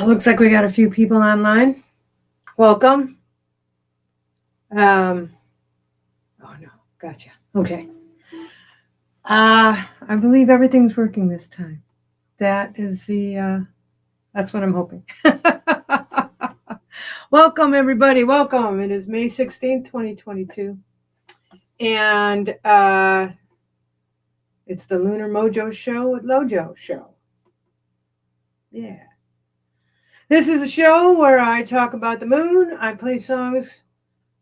Looks like we got a few people online. Welcome. Oh no, gotcha. Okay. I believe everything's working this time. That is that's what I'm hoping. Welcome everybody. Welcome. It is May 16th, 2022. And it's the Lunar Mojo show with Lojo show. Yeah. This is a show where I talk about the moon. I play songs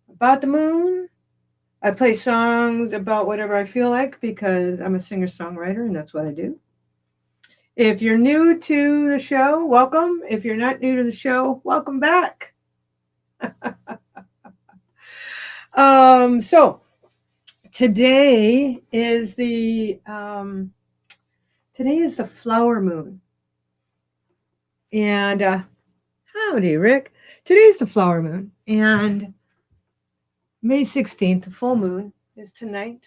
about the moon. I play songs about whatever I feel like because I'm a singer-songwriter and that's what I do. If you're new to the show, welcome. If you're not new to the show, welcome back. So today is the flower moon. And howdy, Rick. Today's the flower moon. And May 16th, the full moon, is tonight.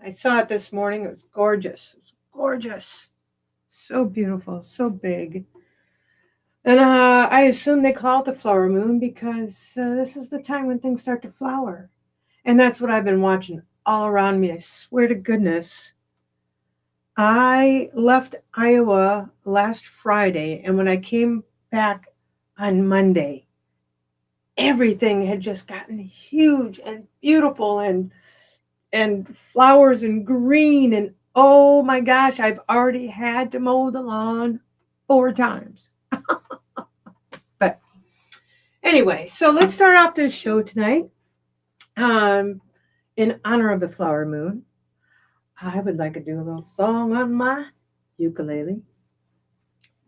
I saw it this morning. It was gorgeous. It was gorgeous. So beautiful, so big. And I assume they call it the flower moon because this is the time when things start to flower. And that's what I've been watching all around me. I swear to goodness. I left Iowa last Friday, and when I came back on Monday, everything had just gotten huge and beautiful and flowers and green. And oh my gosh, I've already had to mow the lawn 4 times. But anyway, so let's start off this show tonight. In honor of the flower moon, I would like to do a little song on my ukulele.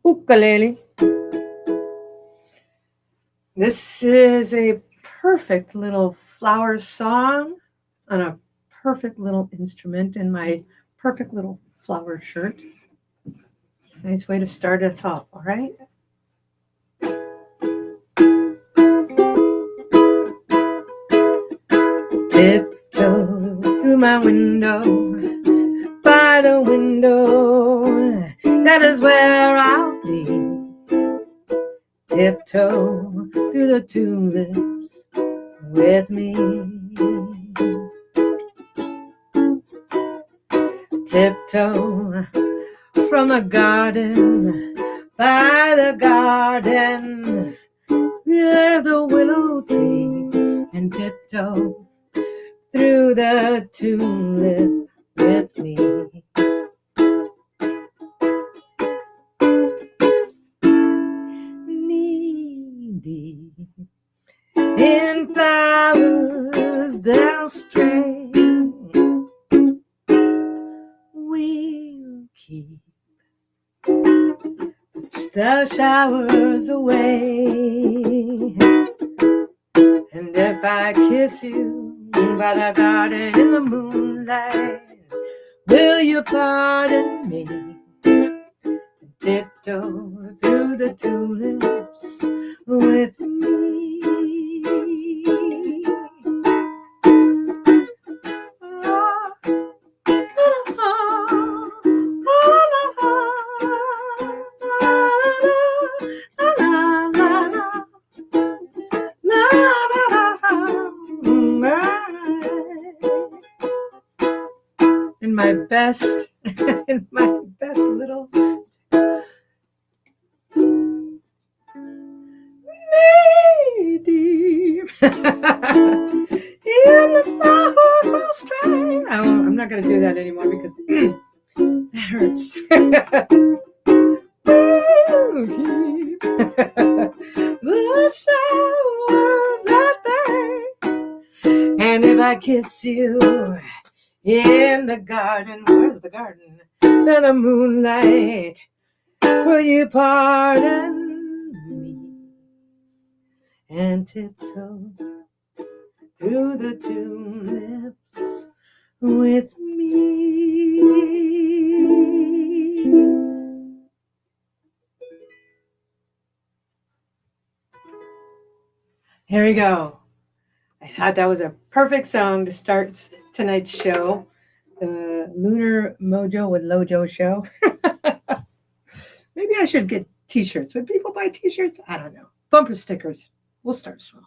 Ukulele. This is a perfect little flower song on a perfect little instrument in my perfect little flower shirt. Nice way to start us off, all right? Tiptoe through my window, by the window, that is where I'll be. Tiptoe through the tulips with me. Tiptoe from the garden, by the garden, near the willow tree, and tiptoe through the tulip with me. In flowers they'll stray, we'll keep the showers away. And if I kiss you by the garden in the moonlight, will you pardon me? Tiptoe through the tulips with me. In my best little lady. In the flowers will stray. I'm not going to do that anymore because that hurts. We'll keep the showers at bay. And if I kiss you in the garden, where's the garden? In the moonlight, will you pardon me? And tiptoe through the tulips with me. Here we go. I thought that was a perfect song to start tonight's show, the Lunar Mojo with Lojo show. Maybe I should get T-shirts. Would people buy T-shirts? I don't know. Bumper stickers. We'll start small.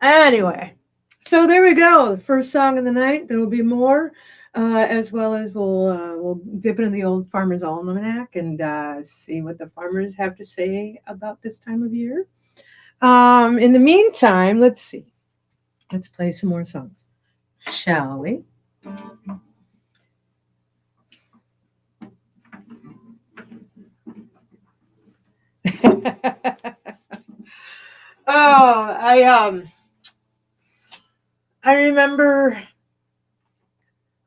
Anyway, so there we go. The first song of the night. There will be more, as well as we'll dip into the old Farmer's Almanac and see what the farmers have to say about this time of year. In the meantime, let's see. Let's play some more songs, shall we? Oh, I remember.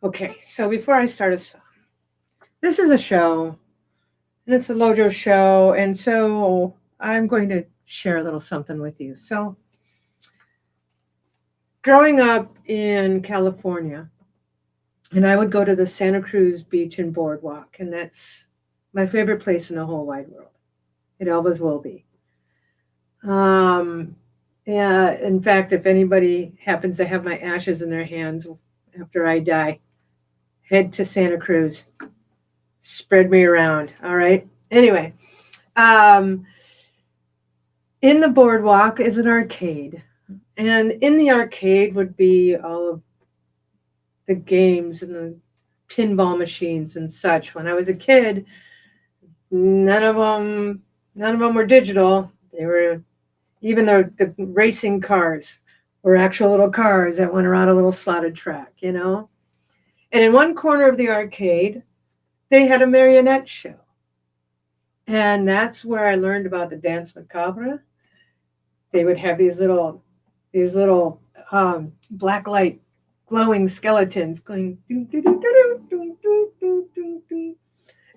Okay, so before I start a song, this is a show, and it's a Lojo show, and so I'm going to share a little something with you. So, growing up in California, and I would go to the Santa Cruz Beach and Boardwalk, and that's my favorite place in the whole wide world. It always will be. Yeah, in fact, if anybody happens to have my ashes in their hands after I die, head to Santa Cruz. Spread me around. All right. Anyway, in the Boardwalk is an arcade. And in the arcade would be all of the games and the pinball machines and such. When I was a kid, none of them were digital. They were, even though the racing cars were actual little cars that went around a little slotted track, you know. And in one corner of the arcade, they had a marionette show. And that's where I learned about the dance macabre. They would have these little black light glowing skeletons going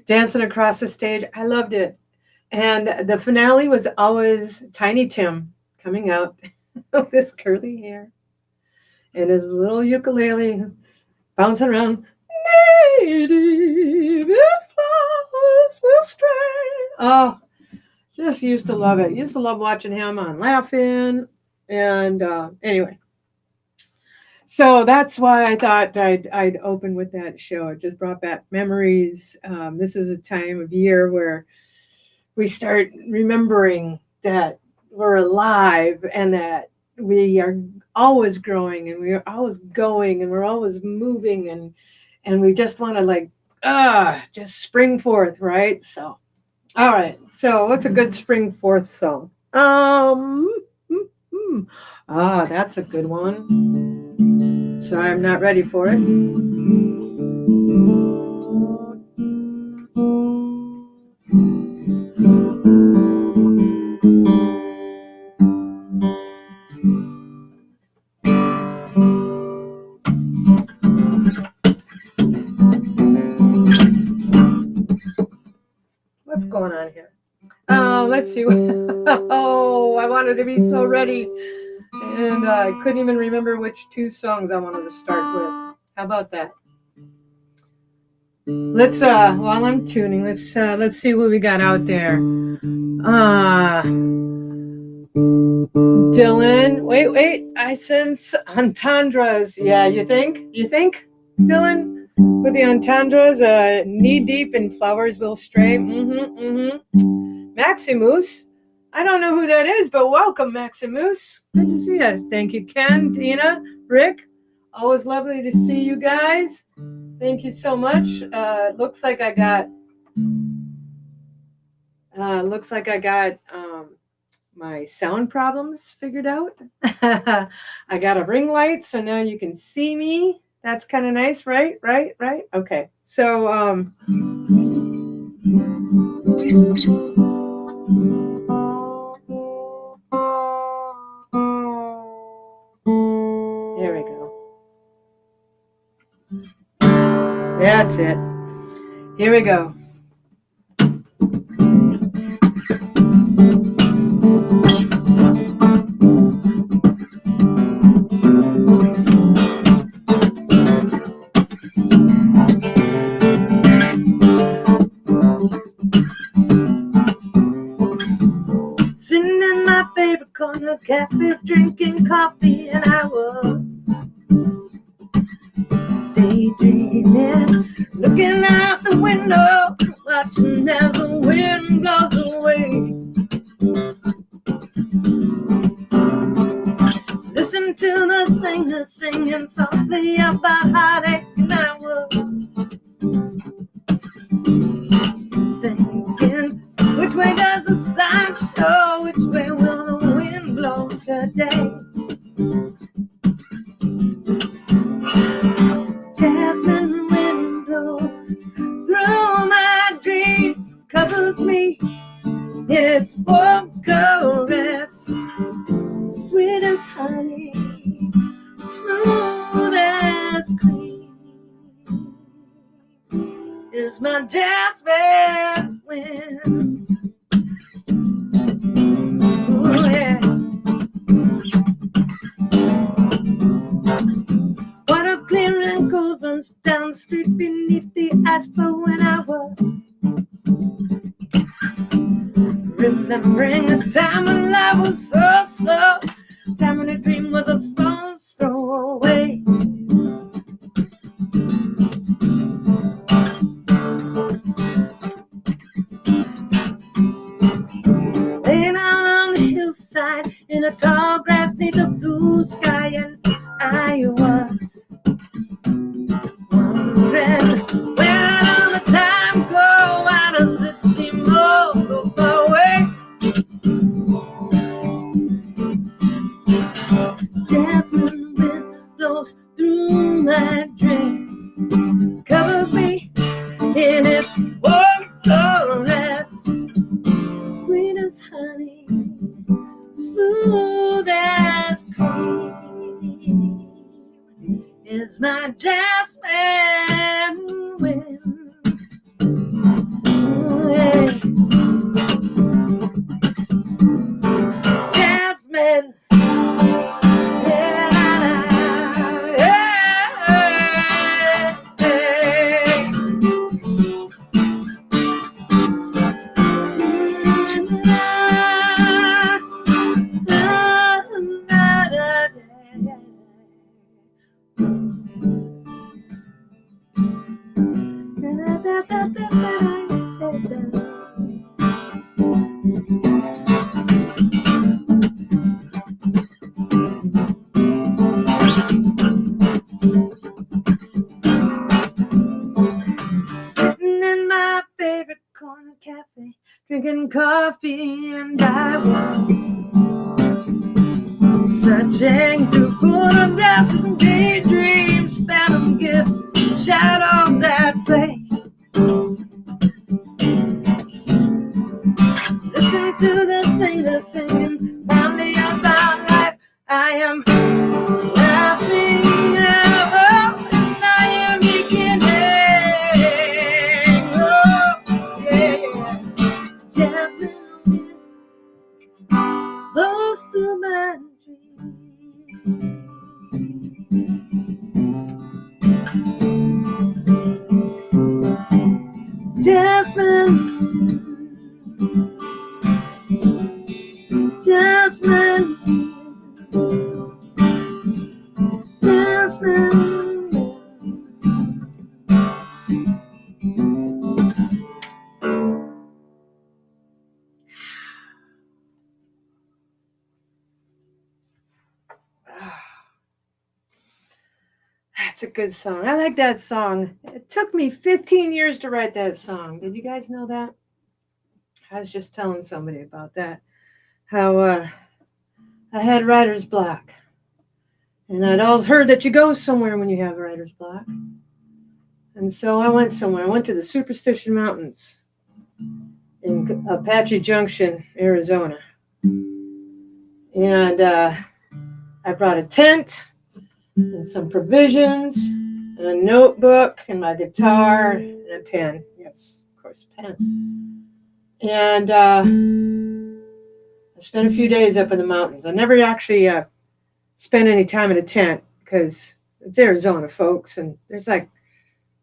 dancing across the stage. I loved it. And the finale was always Tiny Tim coming out with his curly hair and his little ukulele bouncing around. Native flowers will stray. Oh, just used to love it. Used to love watching him on Laughing. And anyway, so that's why I thought I'd open with that show. It just brought back memories. This is a time of year where we start remembering that we're alive and that we are always growing and we are always going and we're always moving and we just want to just spring forth, right? So, all right. So what's a good spring forth song? That's a good one. Sorry, I'm not ready for it. What's going on here? Let's see. Oh, I wanted to be so ready. And I couldn't even remember which two songs I wanted to start with. How about that? Let's while I'm tuning, let's see what we got out there. Dylan, wait, I sense entendres. Yeah, you think, Dylan? With the entendres, knee deep in flowers will stray. Maximus. I don't know who that is, but welcome, Maximus. Good to see you. Thank you, Ken, Tina, Rick. Always lovely to see you guys. Thank you so much. Looks like I got my sound problems figured out. I got a ring light, so now you can see me. That's kind of nice, right? Okay. So, there we go. That's it. Here we go. Sitting in my favorite corner cafe, drinking coffee, and I was daydreaming, looking out the window, watching as the wind blows singing softly about heartache, and I was thinking, which way does the sun show? Which way will the wind blow today? Jasmine wind blows through my dreams, covers me in its warm caress, sweet as honey, smooth as cream, is my jasmine wind. Ooh, yeah. Water clear and cold runs down the street beneath the asphalt when I was remembering a time when life was so slow, a time when a dream was a stone's throw away. Laying out on the hillside in a tall grass neath the blue sky, and I was wondering, where did all the time go? Why does it seem oh so far away? Jasmine wind blows through my dreams, covers me in its warm caress, sweet as honey, smooth as cream, is my jasmine wind. Ooh, yeah. Jasmine. Sitting in my favorite corner cafe, drinking coffee, and I was searching through photographs and daydreams, phantom gifts, shadows at play. Listen to the singer singing loudly about life. I am laughing now, and I am beginning. Oh, yeah. Jasmine blows through my dreams. Jasmine. Jasmine, Jasmine. That's a good song. I like that song. It took me 15 years to write that song. Did you guys know that? I was just telling somebody about that. How I had writer's block. And I'd always heard that you go somewhere when you have writer's block. And so I went somewhere. I went to the Superstition Mountains in Apache Junction, Arizona. And I brought a tent and some provisions and a notebook and my guitar and a pen. Yes, of course, pen. And I spent a few days up in the mountains. I never actually spent any time in a tent because it's Arizona, folks, and there's like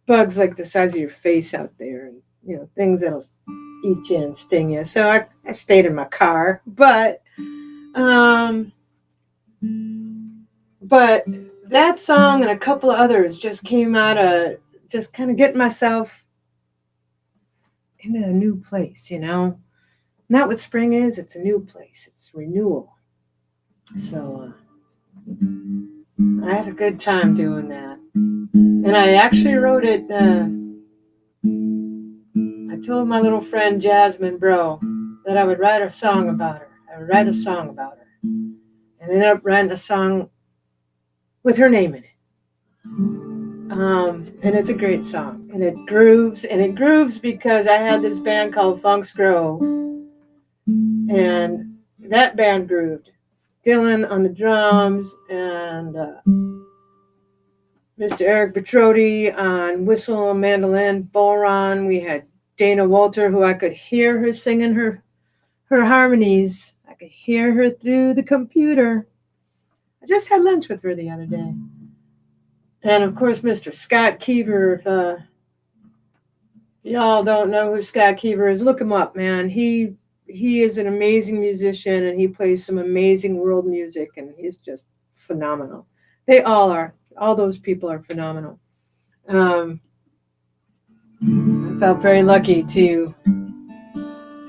bugs like the size of your face out there, and things that'll eat you and sting you. So I stayed in my car, but that song and a couple of others just came out of just kind of getting myself into a new place, Not what spring is, it's a new place. It's renewal. So I had a good time doing that. And I actually wrote it, I told my little friend Jasmine, that I would write a song about her. I would write a song about her. And I ended up writing a song with her name in it. And it's a great song. And it grooves because I had this band called Funk's Grove. And that band grooved. Dylan on the drums and Mr. Eric Petrodi on whistle, mandolin, boron. We had Dana Walter, who I could hear her singing her harmonies. I could hear her through the computer. I just had lunch with her the other day. And of course, Mr. Scott Keever. If y'all don't know who Scott Keever is, look him up, man. He is an amazing musician, and he plays some amazing world music, and he's just phenomenal. They all are. All those people are phenomenal. I felt very lucky to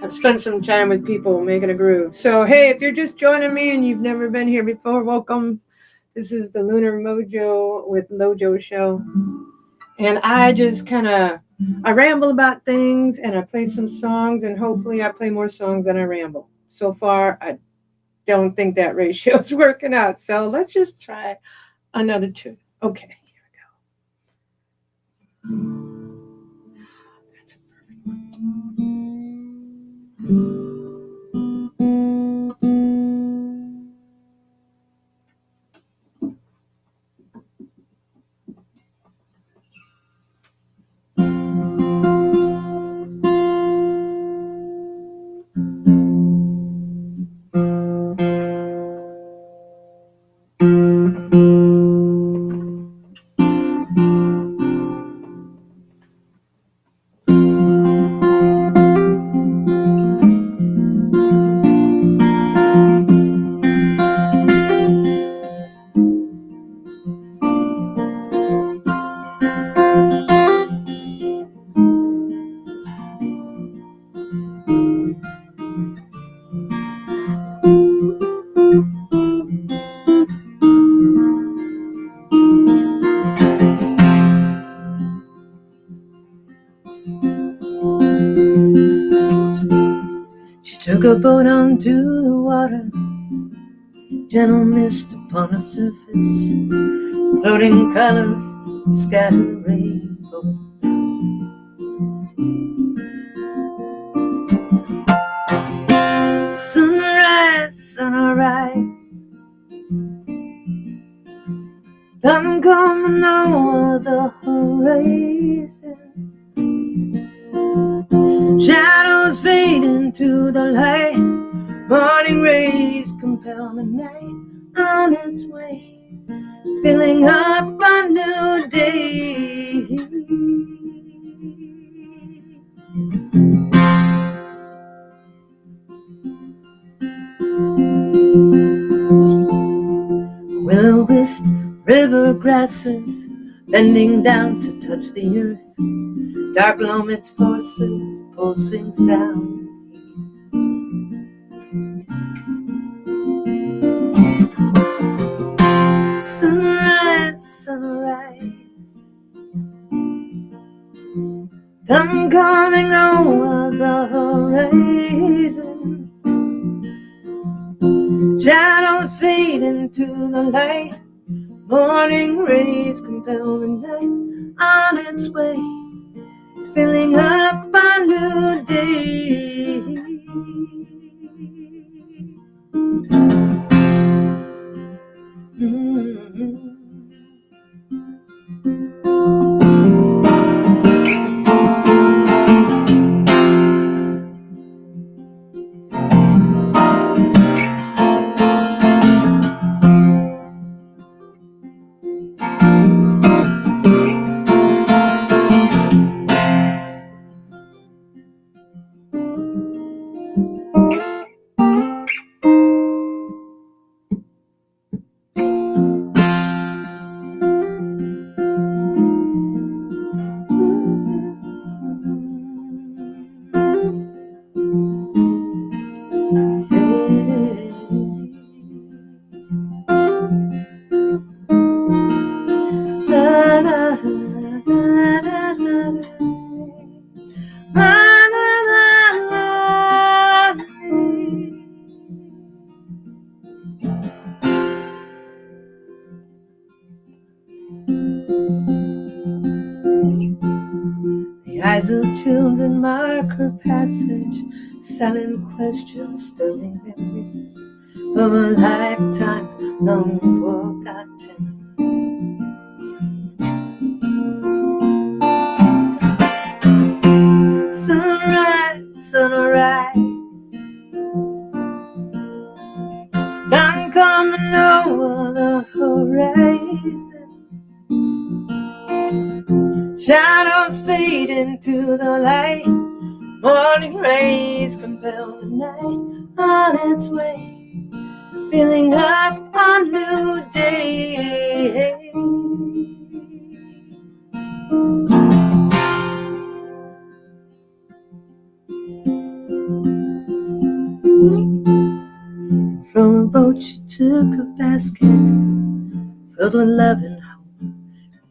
have spent some time with people making a groove. So, hey, if you're just joining me and you've never been here before, welcome. This is the Lunar Mojo with Lojo show. And I just I ramble about things, and I play some songs, and hopefully I play more songs than I ramble. So far, I don't think that ratio is working out. So let's just try another tune. Okay, here we go. That's a perfect one. Took a boat onto the water, gentle mist upon the surface, floating colors, scattered rainbow. Sunrise, sunrise, done coming over the horizon. Shadows fade into the light, morning rays compel the night on its way, filling up a new day. Will-o-wisp river grasses bending down to touch the earth, dark loam its forces, pulsing sound. Sunrise, sunrise, done coming over the horizon. Shadows fade into the light, morning rays compel the night on its way, filling up a new day. Eyes of children mark her passage, silent questions, stirring memories of a lifetime long forgotten. Sunrise, sunrise, dawn coming over the horizon. Shadows fade into the light. Morning rays compel the night on its way, filling up a new day. From a boat she took a basket filled with love and hope.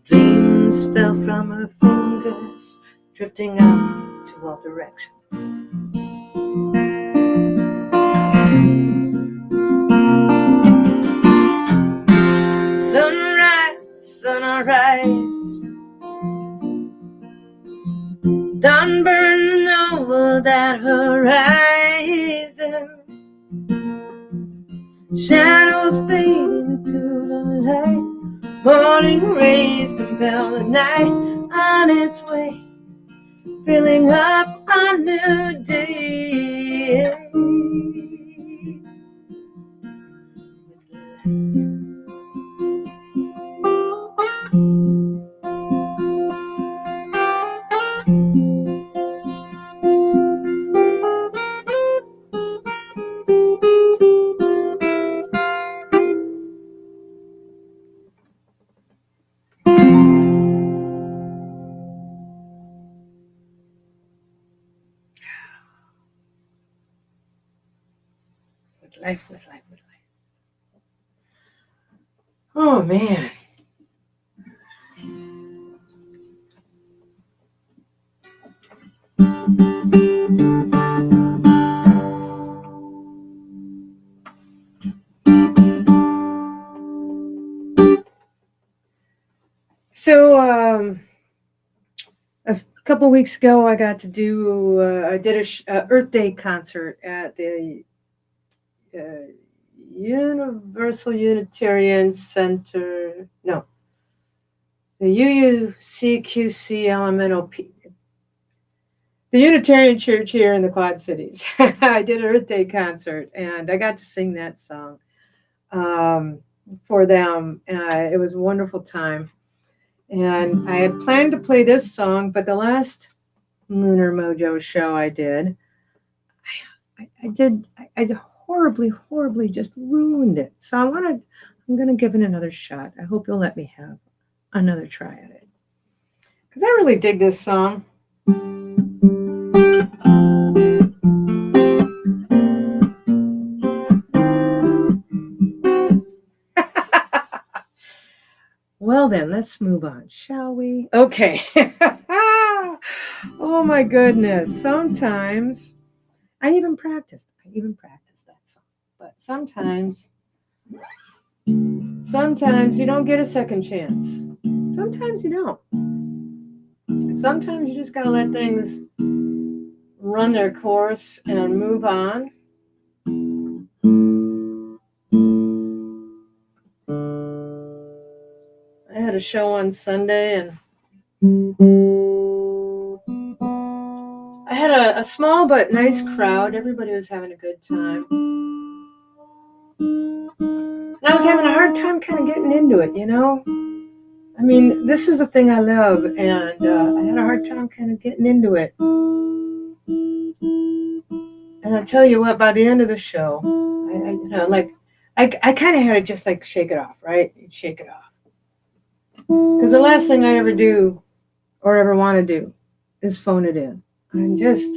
Dreams fell from her fingers, drifting out to all directions. Sunrise, sunrise, dawn burning over that horizon. Shadows fade into the light. Morning rays compel the night on its way, filling up a new day. With life. Oh, man. So, a couple weeks ago, I got to do, I did a Earth Day concert at the Universal Unitarian Center, no, the UUCQC LMNOP, the Unitarian Church here in the Quad Cities. I did an Earth Day concert, and I got to sing that song for them. It was a wonderful time. And I had planned to play this song, but the last Lunar Mojo show I did, I horribly just ruined it. So I'm going to give it another shot. I hope you'll let me have another try at it, because I really dig this song. Well then, let's move on, shall we? Okay. Oh my goodness. Sometimes I even practiced that song. But sometimes you don't get a second chance. Sometimes you don't. Sometimes you just gotta let things run their course and move on. I had a show on Sunday, and I had a small but nice crowd. Everybody was having a good time. And I was having a hard time kind of getting into it, you know? I mean, this is the thing I love, and I had a hard time kind of getting into it. And I'll tell you what, by the end of the show, I kind of had to just like shake it off, right? Shake it off. Because the last thing I ever do or ever want to do is phone it in. I'm just,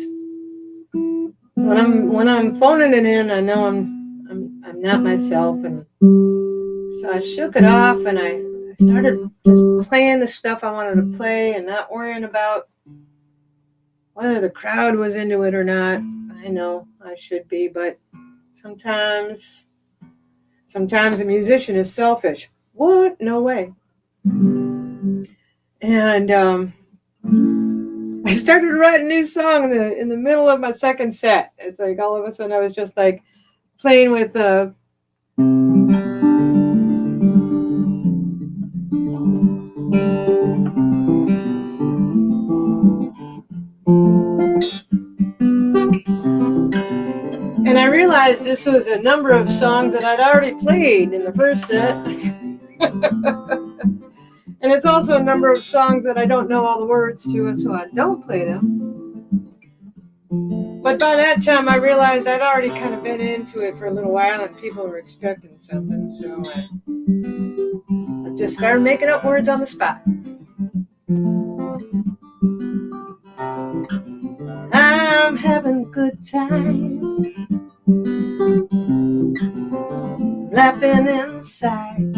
when I'm phoning it in, I know I'm not myself, and so I shook it off, and I started just playing the stuff I wanted to play and not worrying about whether the crowd was into it or not. I know I should be, but sometimes a musician is selfish. What? No way. And I started to write a new song in the middle of my second set. It's like all of a sudden I was just like playing with and I realized this was a number of songs that I'd already played in the first set. And it's also a number of songs that I don't know all the words to, so I don't play them. But by that time, I realized I'd already kind of been into it for a little while, and people were expecting something, so I just started making up words on the spot. I'm having a good time, laughing inside.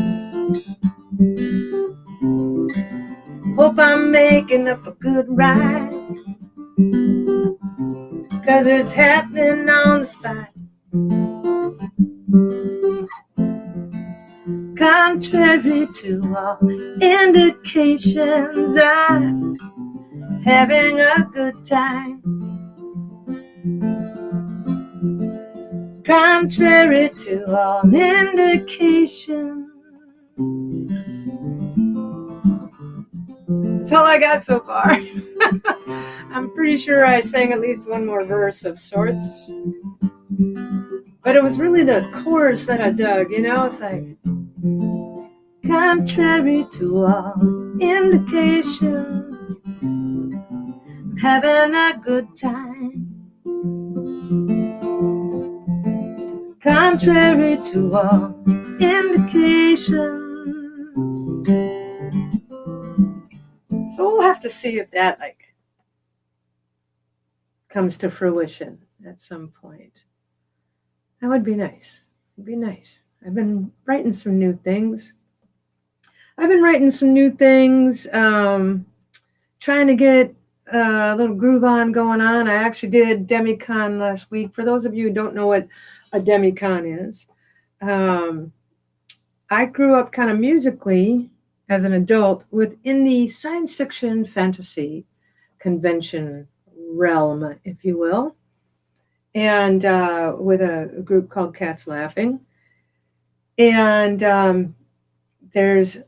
Hope I'm making up a good ride, 'cause it's happening on the spot. Contrary to all indications, I'm having a good time. Contrary to all indications. That's all I got so far. I'm pretty sure I sang at least one more verse of sorts. But it was really the chorus that I dug, you know? It's like, contrary to all indications, I'm having a good time. Contrary to all indications. So we'll have to see if that comes to fruition at some point. That would be nice. It'd be nice. I've been writing some new things. Trying to get a little groove on going on. I actually did Demicon last week. For those of you who don't know what a Demicon is, I grew up kind of musically as an adult within the science fiction fantasy convention realm, if you will, and with a group called Cats Laughing. And there's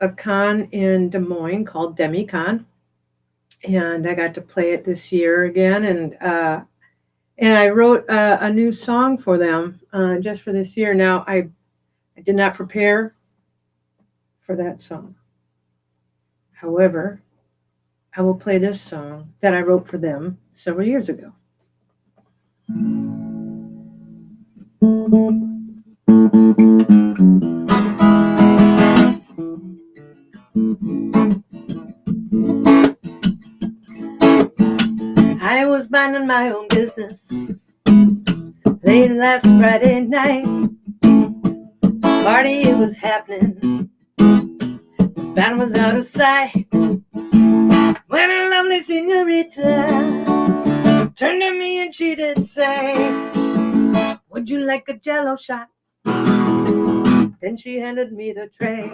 a con in Des Moines called Demicon, and I got to play it this year again. And I wrote a new song for them just for this year. Now, I did not prepare for that song. However, I will play this song that I wrote for them several years ago. I was minding my own business late last Friday night. Party was happening, the band was out of sight, when a lovely señorita turned to me and she did say, would you like a jello shot? Then she handed me the tray.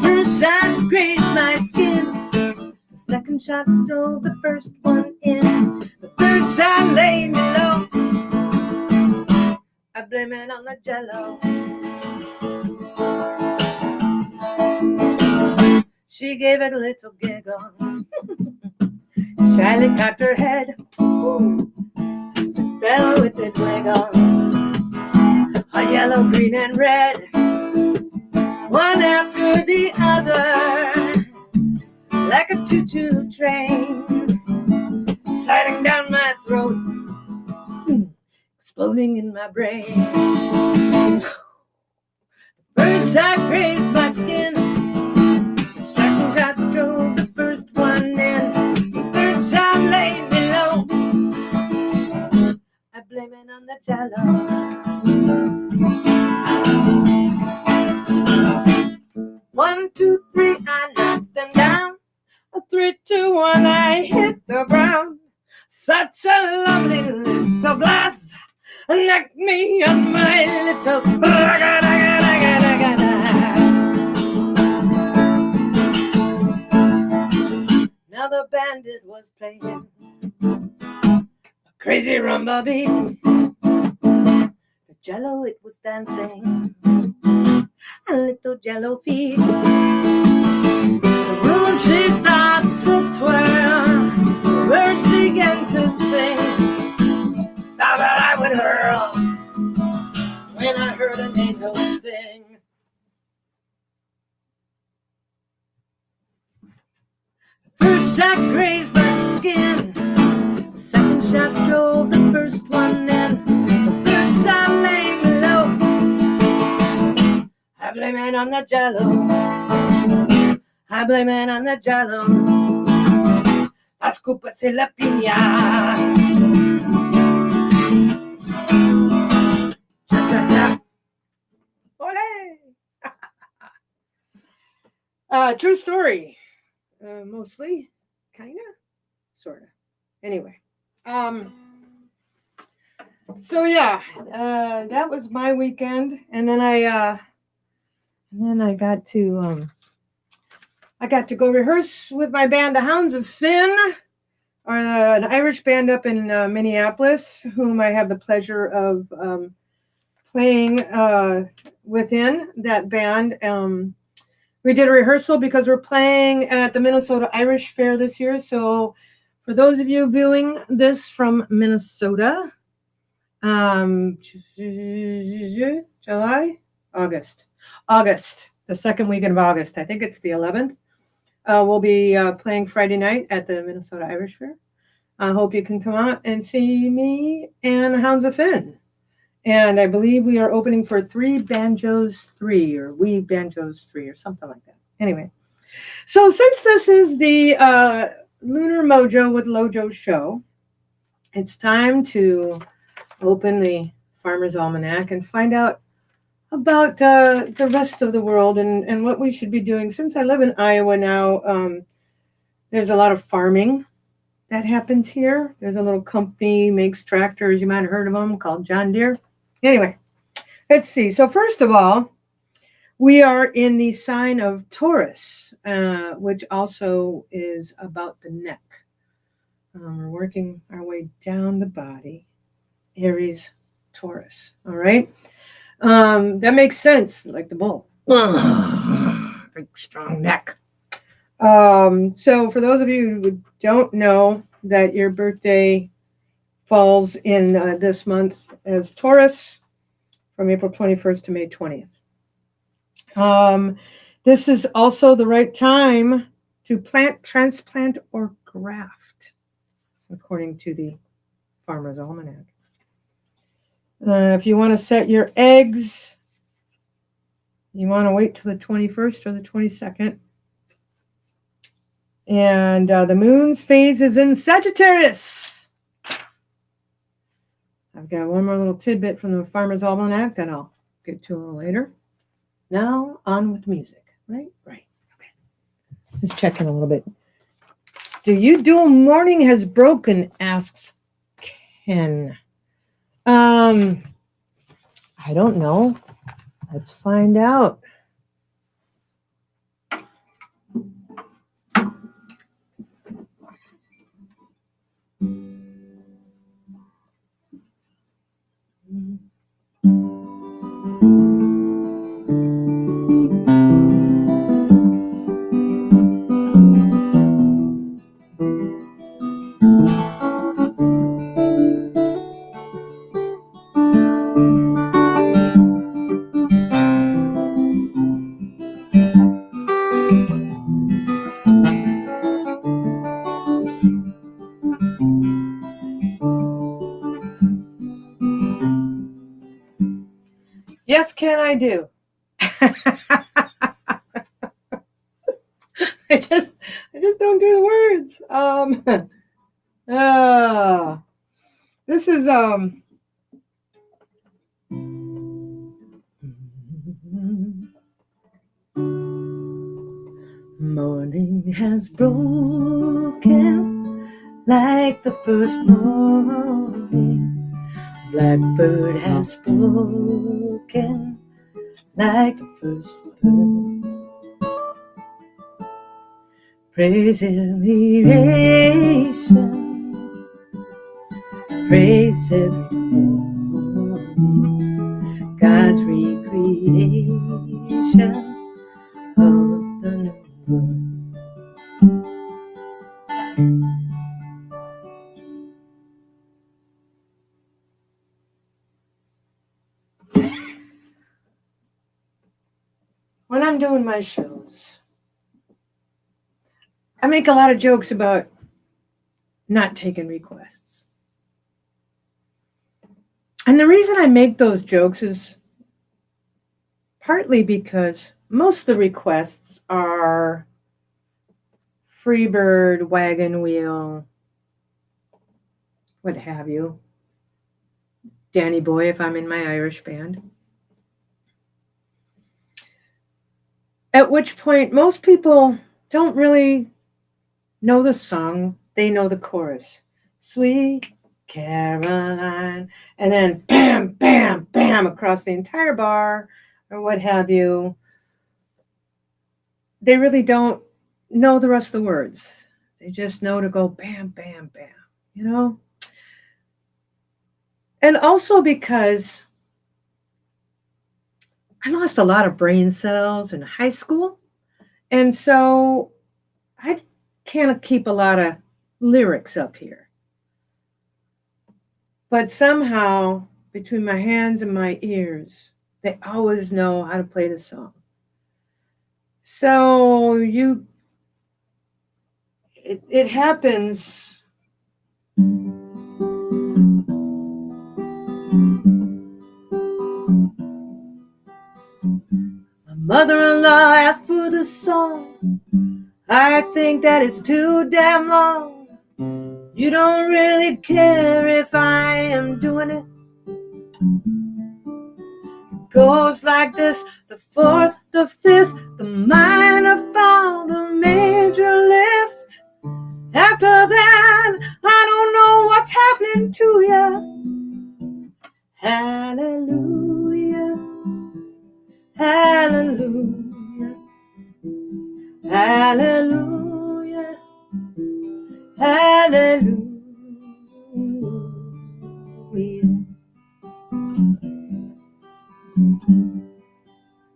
First shot grazed my skin, the second shot drove the first one in, the third shot laid me low. I blame it on the jello. She gave it a little giggle, shyly cocked her head, fell with its wiggle. A yellow, green, and red, one after the other, like a choo-choo train, sliding down my throat, exploding in my brain. First shot grazed my skin, the second shot drove the first one in, the third shot laid me low. I blame it on the jello. 1, 2, 3, I knocked them down. 3, 2, 1, I hit the ground. Such a lovely little glass knocked me on my little. did was playing a crazy rumba beat. The jello, it was dancing, a little jello feet. The room, she started to twirl, the birds began to sing. Now that I would hurl when I heard an angel sing. The first shot grazed my skin, the second shot drove the first one in, the third shot laying low. I blame it on the jello, I blame it on the jello. Las culpas y las piñas. Cha-cha-cha. Ole! True story. Mostly, kinda, sorta. Anyway, so yeah, that was my weekend, and then I got to go rehearse with my band, the Hounds of Finn, or an Irish band up in Minneapolis, whom I have the pleasure of playing within that band. We did a rehearsal because we're playing at the Minnesota Irish Fair this year. So for those of you viewing this from Minnesota, August, the second weekend of August, I think it's the 11th, we'll be playing Friday night at the Minnesota Irish Fair. I hope you can come out and see me and the Hounds of Finn. And I believe we are opening for Three Banjos 3 or We Banjos 3 or something like that. Anyway, so since this is the Lunar Mojo with Lojo show, it's time to open the Farmer's Almanac and find out about the rest of the world and what we should be doing. Since I live in Iowa now, there's a lot of farming that happens here. There's a little company, makes tractors, you might have heard of them, called John Deere. Anyway, let's see. So first of all, we are in the sign of Taurus, which also is about the neck. We're working our way down the body. Aries, Taurus. All right. That makes sense, like the bull. Big, strong neck. So for those of you who don't know that your birthday falls in this month as Taurus, from April 21st to May 20th. This is also the right time to plant, transplant, or graft, according to the Farmer's Almanac. If you want to set your eggs, you want to wait till the 21st or the 22nd. And the moon's phase is in Sagittarius. I've got one more little tidbit from the Farmer's Almanac that I'll get to a little later. Now, on with music. Right? Okay. Let's check in a little bit. Do you do a morning has broken, asks Ken. I don't know. Let's find out. Yes, can I do? I just don't do the words. This is morning has broken like the first morning. Blackbird has spoken like the first bird. reconciliation. Praise every morning, God's recreation of the new world. When I'm doing my shows, I make a lot of jokes about not taking requests. And the reason I make those jokes is partly because most of the requests are Freebird, Wagon Wheel, what have you. Danny Boy if I'm in my Irish band. At which point most people don't really know the song, they know the chorus. Sweet Caroline, and then bam, bam, bam across the entire bar or what have you. They really don't know the rest of the words. They just know to go bam, bam, bam, you know? And also because I lost a lot of brain cells in high school. And so I can't keep a lot of lyrics up here. But somehow, between my hands and my ears, they always know how to play the song. So it happens. My mother-in-law asked for the song. I think that it's too damn long. You don't really care if I am doing it. It goes like this: the fourth, the fifth, the minor fall, the major lift. After that, I don't know what's happening to you. Hallelujah, hallelujah, hallelujah, hallelujah.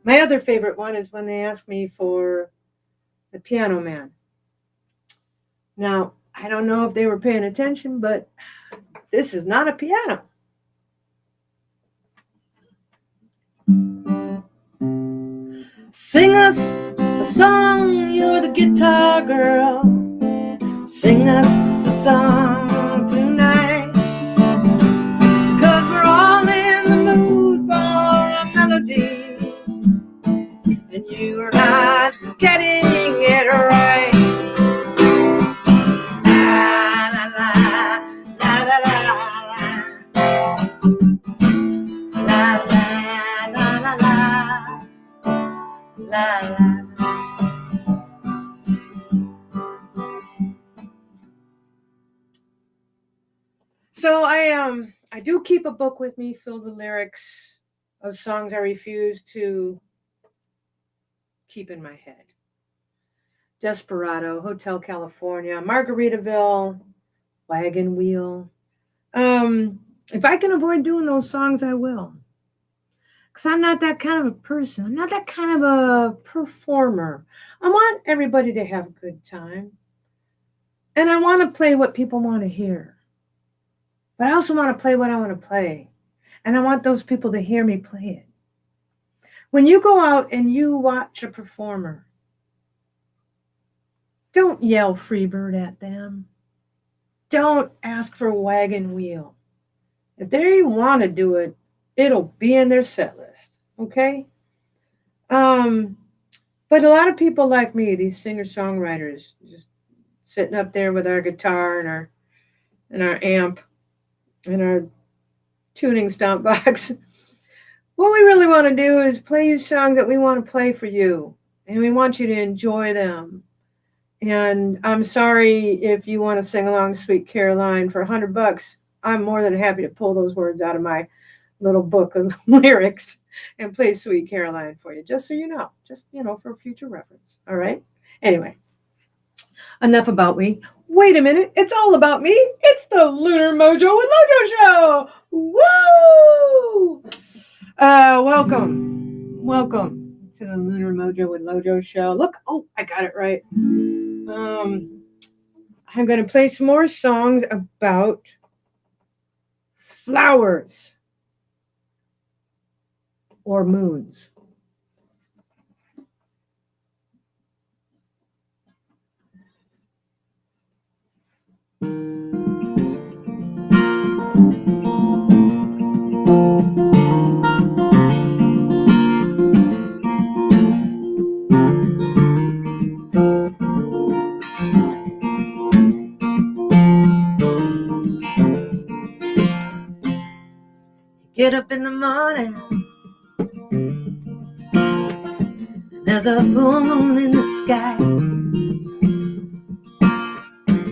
My other favorite one is when they ask me for the Piano Man. Now, I don't know if they were paying attention, but this is not a piano. Sing us a song, you're the guitar girl. Sing us a song tonight, 'cause we're all in the mood for a melody, and you're not getting it right. La la la, la la la la, la la la la la la. So I do keep a book with me filled with lyrics of songs I refuse to keep in my head. Desperado, Hotel California, Margaritaville, Wagon Wheel. If I can avoid doing those songs, I will. Because I'm not that kind of a person. I'm not that kind of a performer. I want everybody to have a good time. And I want to play what people want to hear. But I also want to play what I want to play. And I want those people to hear me play it. When you go out and you watch a performer, don't yell Freebird at them. Don't ask for Wagon Wheel. If they want to do it, it'll be in their set list. Okay? But a lot of people like me, these singer-songwriters, just sitting up there with our guitar and our amp and our tuning stomp box. What we really want to do is play you songs that we want to play for you. And we want you to enjoy them. And I'm sorry if you want to sing along Sweet Caroline for $100. I'm more than happy to pull those words out of my little book of lyrics and play Sweet Caroline for you, just so you know, for future reference. All right. Anyway, enough about me. Wait a minute, it's all about me. It's the Lunar Mojo with Lojo show. Woo! Welcome to the Lunar Mojo with Lojo show. Look, oh, I got it right. I'm going to play some more songs about flowers or moons. Get up in the morning, there's a full moon in the sky.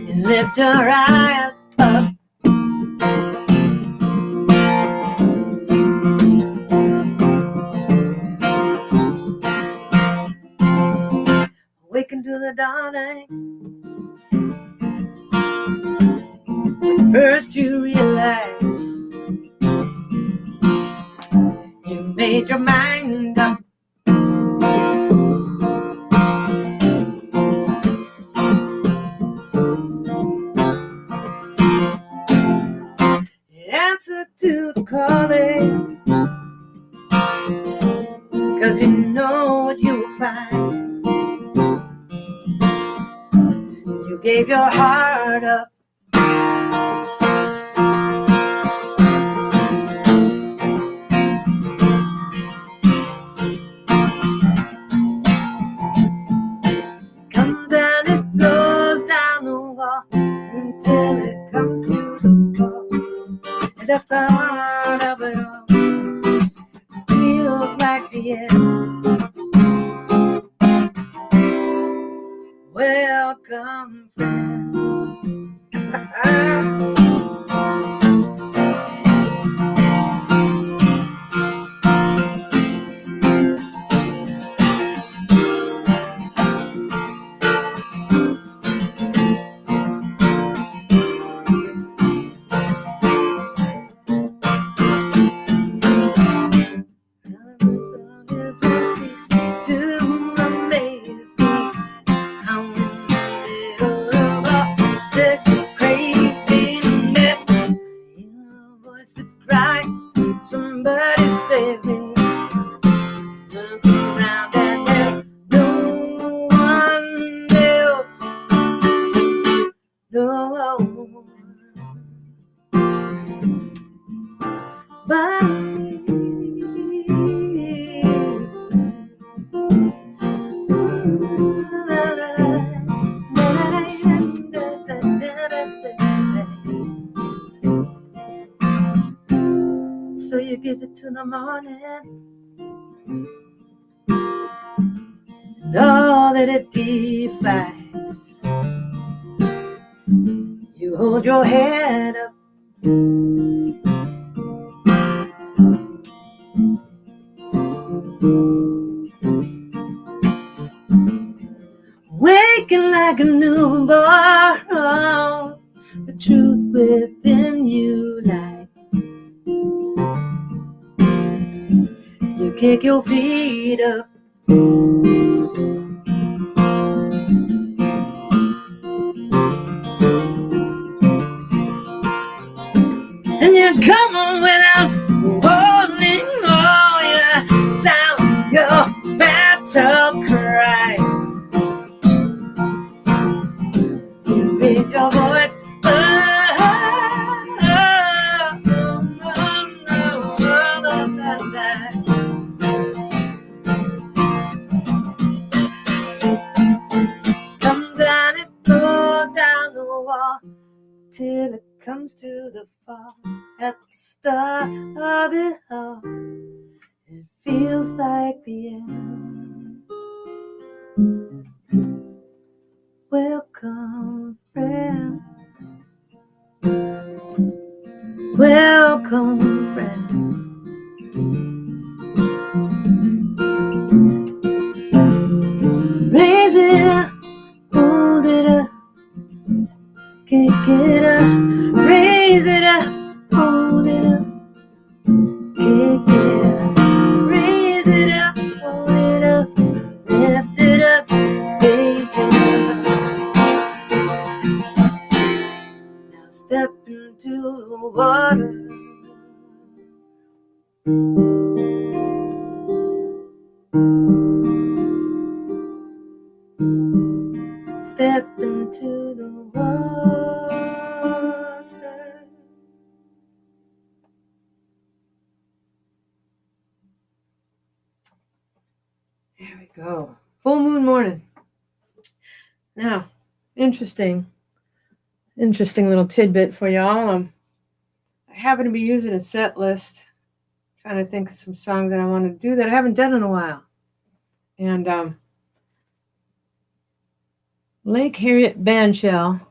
You lift your eyes up, awaken to the dawning. First you realize you made your mind up. Answer to the calling, 'cause you know what you will find. You gave your heart up, comes and it goes down the wall until it comes to the floor. And the thought of it all feels like the end. Welcome, friend. Somebody save me. Look around and there's no one else. No but me. So you give it to the morning, and all that it defies. You hold your head up, waking like a newborn. The truth within you lies. You kick your feet up, and you come on without warning. Oh, you sound your battle cry. You raise your voice. Till it comes to the fall, at the start of it all, it feels like the end. Welcome, friend. Welcome, friend. Raise it up, hold it up. kick it up, raise it up, hold it up, kick it up, raise it up, hold it up, lift it up, raise it up. Now step into the water. Step into the water. There we go. Full moon morning. Now, interesting little tidbit for y'all. I happen to be using a set list, trying to think of some songs that I want to do that I haven't done in a while. And Lake Harriet Bandshell,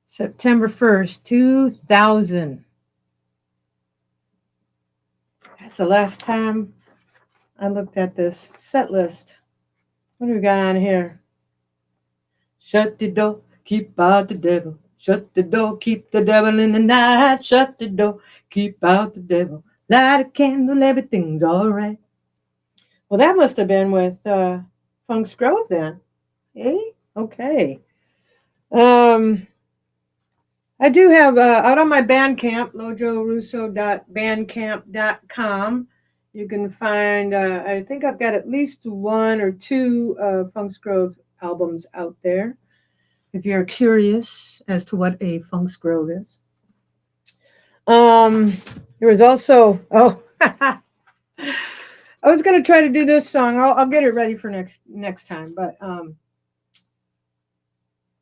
September 1st, 2000. That's the last time I looked at this set list. What do we got on here? Shut the door, keep out the devil. Shut the door, keep the devil in the night. Shut the door, keep out the devil. Light a candle, everything's all right. Well, that must have been with Funk's Grove then. Eh? Okay. I do have out on my Bandcamp, lojorusso.bandcamp.com. You can find, I think I've got at least 1 or 2 Funk's Grove albums out there, if you're curious as to what a Funk's Grove is. There was also, I was going to try to do this song. I'll get it ready for next time. But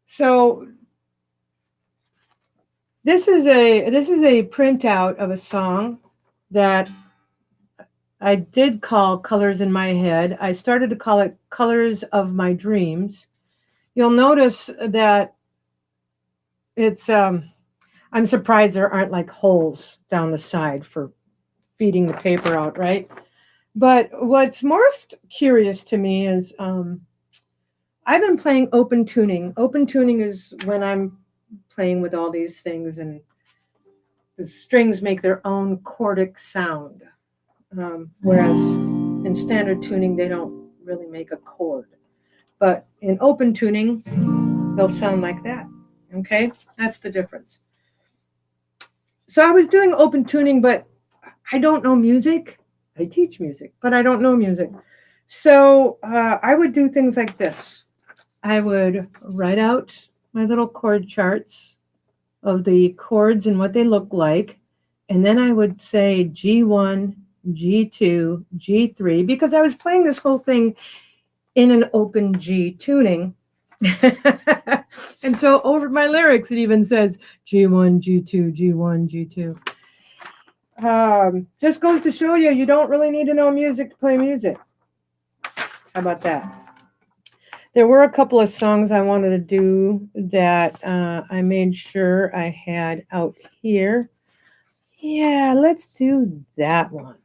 so this is a printout of a song that I did call Colors in My Head. I started to call it Colors of My Dreams. You'll notice that it's, I'm surprised there aren't like holes down the side for feeding the paper out, right? But what's most curious to me is I've been playing open tuning. Open tuning is when I'm playing with all these things and the strings make their own chordic sound. Whereas in standard tuning, they don't really make a chord. But in open tuning, they'll sound like that. Okay? That's the difference. So I was doing open tuning, but I don't know music. I teach music, but I don't know music. So I would do things like this. I would write out my little chord charts of the chords and what they look like. And then I would say G1, G2, G3, because I was playing this whole thing in an open G tuning. And so over my lyrics, it even says G1, G2, G1, G2. Just goes to show you, you don't really need to know music to play music. How about that? There were a couple of songs I wanted to do that I made sure I had out here. Yeah, let's do that one.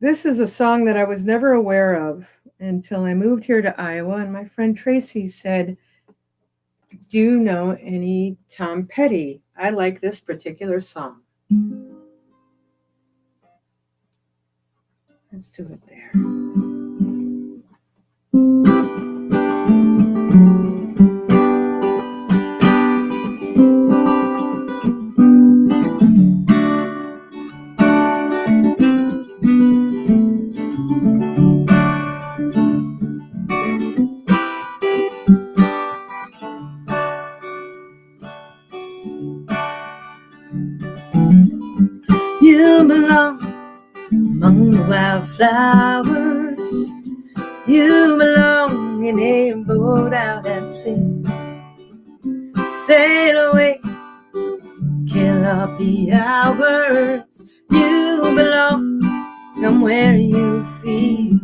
This is a song that I was never aware of until I moved here to Iowa, and my friend Tracy said, do you know any Tom Petty? I like this particular song. Let's do it there. You belong among the wildflowers. You belong in a boat out at sea. Sail away, kill off the hours. You belong somewhere you feel free.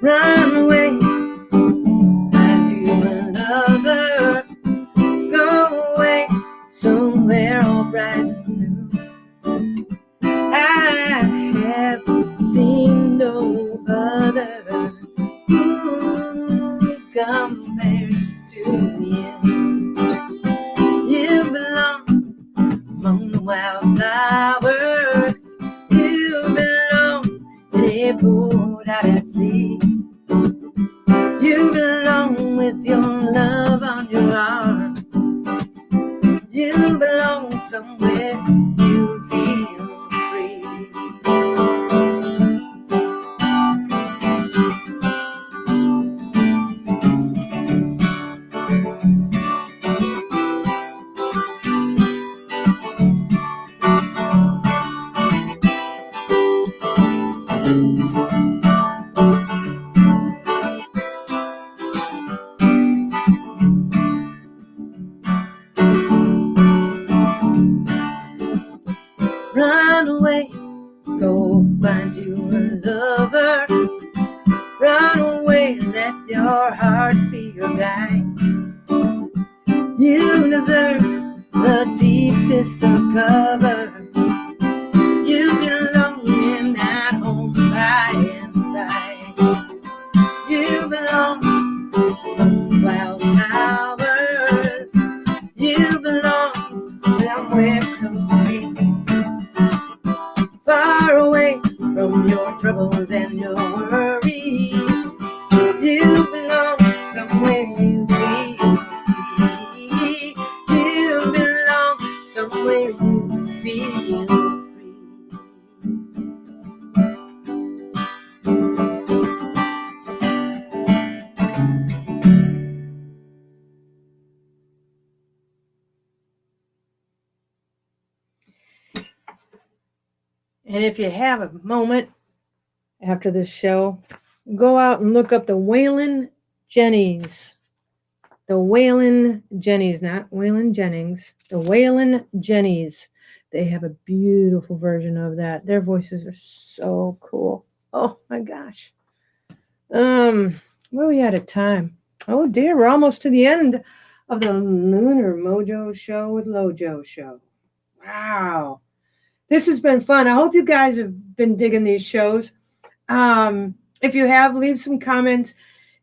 Run away, find you a lover. Go away somewhere all bright and new. I haven't seen no boat out at sea. You belong with your love on your arm. You belong somewhere you feel free. Run away, go find you a lover. Run away, let your heart be your guide. You deserve the deepest of cover. You belong in that home by and by. You belong among wild flowers. You belong somewhere close to me. Far away from your troubles and your worries. You belong somewhere you feel free. You belong somewhere you feel free. And if you have a moment after this show, go out and look up the Waylon Jennings. The Waylon Jennings, not Waylon Jennings. The Waylon Jennings. They have a beautiful version of that. Their voices are so cool. Oh my gosh. Where are we at a time? Oh dear, we're almost to the end of the Lunar Mojo show with Lojo show. Wow. This has been fun. I hope you guys have been digging these shows. If you have, leave some comments.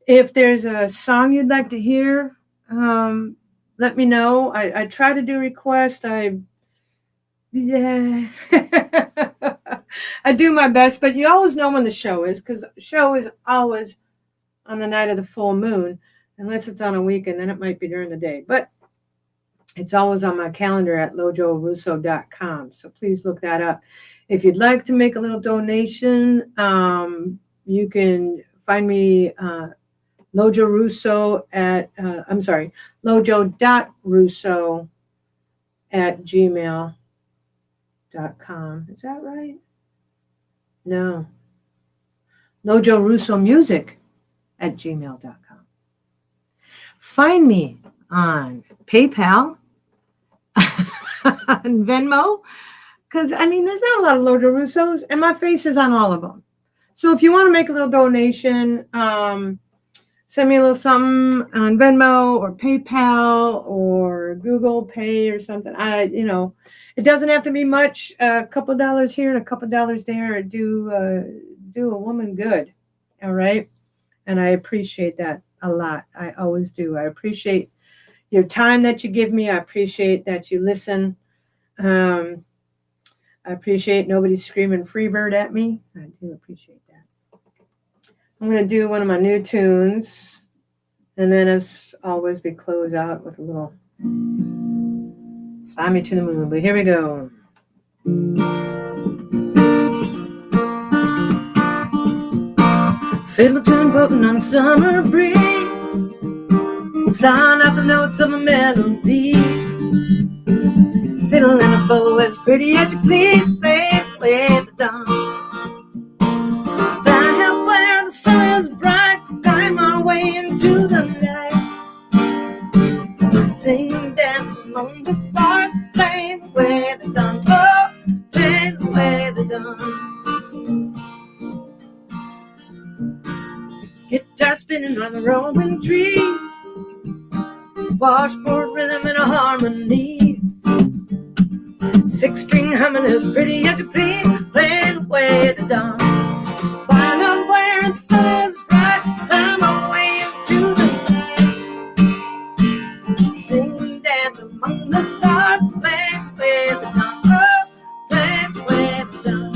If there's a song you'd like to hear, let me know. I try to do requests. I do my best, but you always know when the show is, because the show is always on the night of the full moon, unless it's on a weekend, then it might be during the day. But it's always on my calendar at lojorusso.com. So please look that up. If you'd like to make a little donation, you can find me Lojo Russo at, lojo.russo at gmail.com. Is that right? No. Lojo Russo Music at gmail.com. Find me on PayPal, on Venmo, because, there's not a lot of Lojo Russos, and my face is on all of them. So if you want to make a little donation, send me a little something on Venmo or PayPal or Google Pay or something. It doesn't have to be much. A couple dollars here and a couple dollars there do a woman good. All right. And I appreciate that a lot. I always do. I appreciate your time that you give me. I appreciate that you listen. I appreciate nobody screaming Freebird at me. I do appreciate that. I'm going to do one of my new tunes. And then, as always, we close out with a little Fly Me to the Moon. But here we go. Fiddle tune floating on a summer breeze. Sound out the notes of a melody. Fiddle in a bow as pretty as you please. Play with the dawn. Fly up where the sun is bright. Climb our way into the night. Sing and dance among the stars. Play with the dawn. Oh, play with the dawn. Guitar spinning on the rolling trees. Washboard rhythm and harmonies. Six-string humming as pretty as you please. Playing away the dawn. Wind up where the sun is bright. Climb away into the night. Sing and dance among the stars. Playing away the dawn. Oh, playing away the dawn.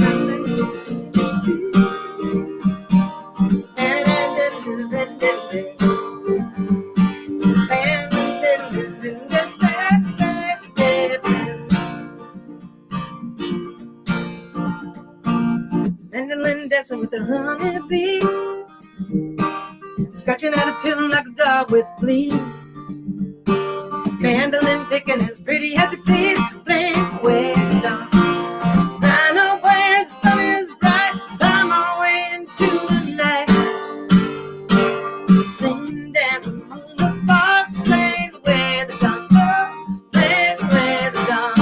I'm dancing with the honeybees, scratching out a tune like a dog with fleas. Mandolin picking as pretty as you please, playing away the dawn. I know where the sun is bright, I'm my way into the night. Sing, dance among the stars, playing away the dawn. Oh, playing away the dawn.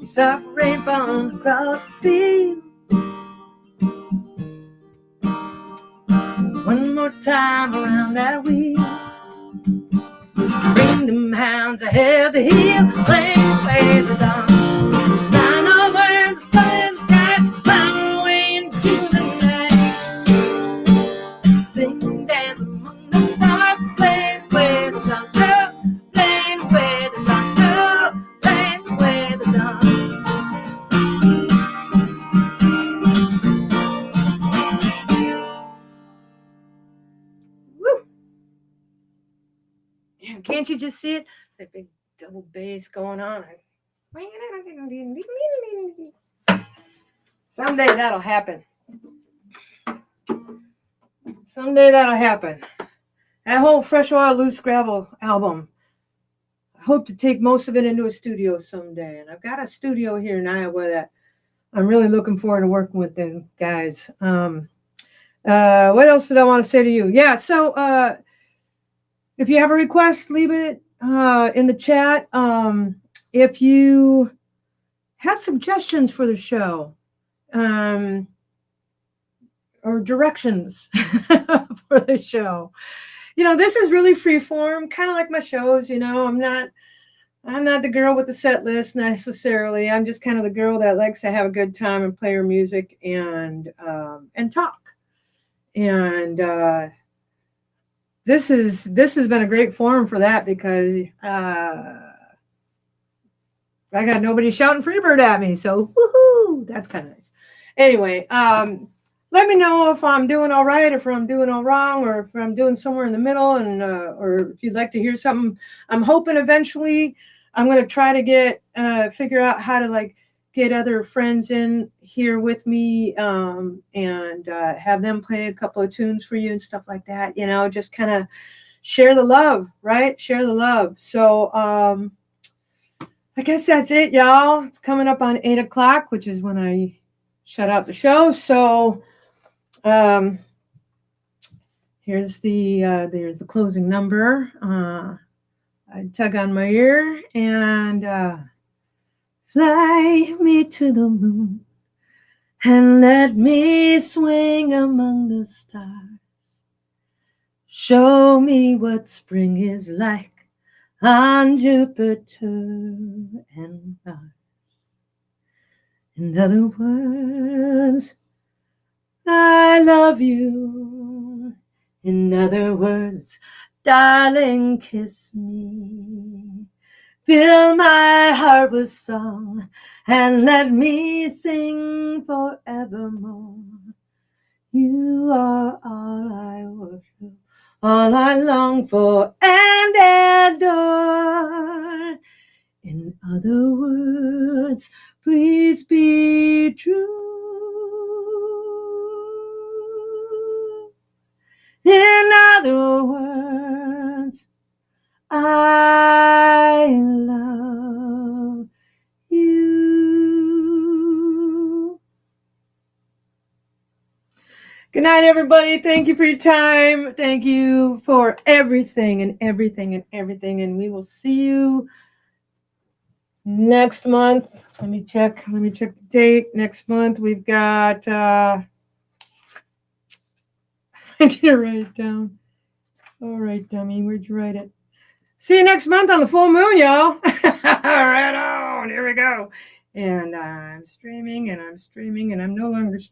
Soft rain falling across the field. One more time around that wheel. Bring them hounds ahead to heel, playing away the dawn. I know where the sun is bright, I'm away into the night. Sing and dance among the stars, playing away the dawn. Playing away the dawn. Playing away the dawn. Woo! Yeah, can't you just see it? That big double bass going on. Someday that'll happen. Someday that'll happen. That whole Fresh Oil Loose Gravel album, I hope to take most of it into a studio someday. And I've got a studio here in Iowa that I'm really looking forward to working with them guys. What else did I want to say to you? Yeah, so if you have a request, leave it in the chat. If you have suggestions for the show or directions for the show, this is really free form, kind of like my shows. I'm not the girl with the set list necessarily. I'm just kind of the girl that likes to have a good time and play her music and talk. And this has been a great forum for that because I got nobody shouting Freebird at me, so woohoo! That's kind of nice. Anyway, let me know if I'm doing all right, if I'm doing all wrong, or if I'm doing somewhere in the middle, and or if you'd like to hear something. I'm hoping eventually I'm going to try to figure out how to get other friends in here with me and have them play a couple of tunes for you and stuff like that. Just kind of share the love, right? Share the love. So I guess that's it, y'all. It's coming up on 8 o'clock, which is when I shut out the show. So there's the closing number. I tug on my ear and fly me to the moon and let me swing among the stars. Show me what spring is like on Jupiter and Mars. In other words, I love you. In other words, darling, kiss me. Fill my heart with song and let me sing forevermore. You are all I worship, all I long for and adore. In other words, please be true. In other words, I love you. Good night, everybody. Thank you for your time. Thank you for everything and everything and everything. And we will see you next month. Let me check the date. Next month we've got I didn't write it down. All right, dummy, where'd you write it? See you next month on the full moon, y'all. Right on. Here we go. And I'm streaming and I'm no longer streaming.